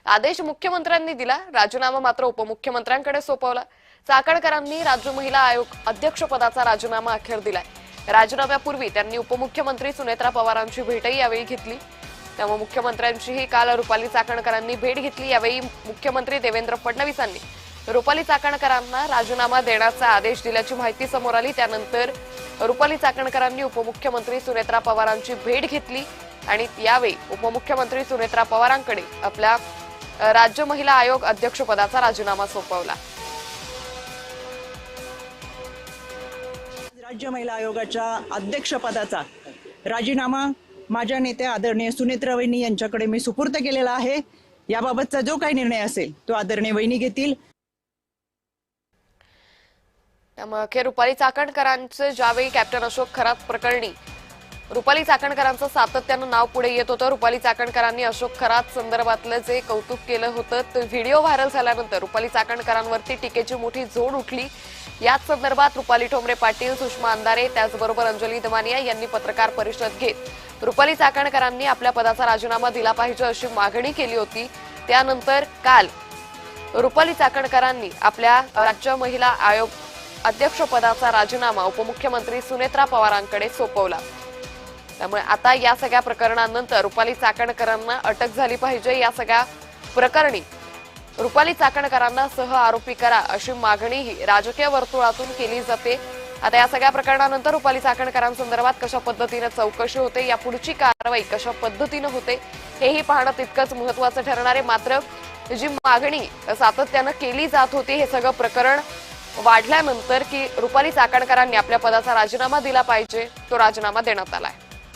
आदेश मुख्यमंत्र्यांनी दिला, राजीनामा मात्र उपमुख्यमंत्र्यांकडे सोपवला। चाकणकरांनी राज्य महिला आयोग अध्यक्षपदाचा राजीनामा अखेर दिलाय। राजीनाम्यापूर्वी त्यांनी उपमुख्यमंत्री सुनेत्रा पवारांची भेटही यावेळी घेतली। त्यामुळे मुख्यमंत्र्यांचीही काल रुपाली चाकणकरांनी भेट घेतली। यावेळी मुख्यमंत्री देवेंद्र फडणवीसांनी रुपाली चाकणकरांना राजीनामा देण्याचा आदेश दिल्याची माहिती समोर आली। त्यानंतर रुपाली चाकणकरांनी उपमुख्यमंत्री सुनेत्रा पवारांची भेट घेतली आणि यावेळी उपमुख्यमंत्री सुनेत्रा पवारांकडे आपल्या राज्य महिला आयोग अध्यक्षपदाचा राजीनामा सोपवला। राज्य महिला आयोगाच्या अध्यक्षपदाचा राजीनामा माझ्या नेत्या आदरणीय सुनेत्रा वहिनी यांच्याकडे मी सुपूर्द केलेला आहे। याबाबतचा जो काही निर्णय असेल तो आदरणीय वहिनी घेतील। त्यामुळे अखेर रुपाली चाकणकरांचं ज्यावेळी कॅप्टन अशोक खरात प्रकरणी रुपाली चाकणकरांचं सातत्यानं नाव पुढे येत होतं। रुपाली चाकणकरांनी अशोक खरात संदर्भातलं जे कौतुक केलं होतं ते व्हिडिओ व्हायरल झाल्यानंतर रुपाली चाकणकरांवरती टीकेची मोठी झोड उठली। याच संदर्भात रुपाली ठोंबरे पाटील, सुषमा अंधारे त्याचबरोबर अंजली दमानिया यांनी पत्रकार परिषद घेत रुपाली चाकणकरांनी आपल्या पदाचा राजीनामा दिला पाहिजे अशी मागणी केली होती। त्यानंतर काल रुपाली चाकणकरांनी आपल्या राज्य महिला आयोग अध्यक्षपदाचा राजीनामा उपमुख्यमंत्री सुनेत्रा पवारांकडे सोपवला। त्यामुळे आता या सगळ्या प्रकरणानंतर रुपाली चाकणकरांना अटक झाली पाहिजे। या सगळ्या प्रकरणी रुपाली चाकणकरांना सह आरोपी करा अशी मागणीही राजकीय वर्तुळातून केली जाते। आता या सगळ्या प्रकरणानंतर रुपाली चाकणकरांसंदर्भात कशा पद्धतीने चौकशी होते, या पुढची कारवाई कशा पद्धतीने होते हेही पाहणं तितकंच महत्त्वाचं ठरणार आहे। मात्र जी मागणी सातत्यानं केली जात होती, हे सगळं प्रकरण वाढल्यानंतर की रुपाली चाकणकरांनी आपल्या पदाचा राजीनामा दिला पाहिजे, तो राजीनामा देण्यात आलाय।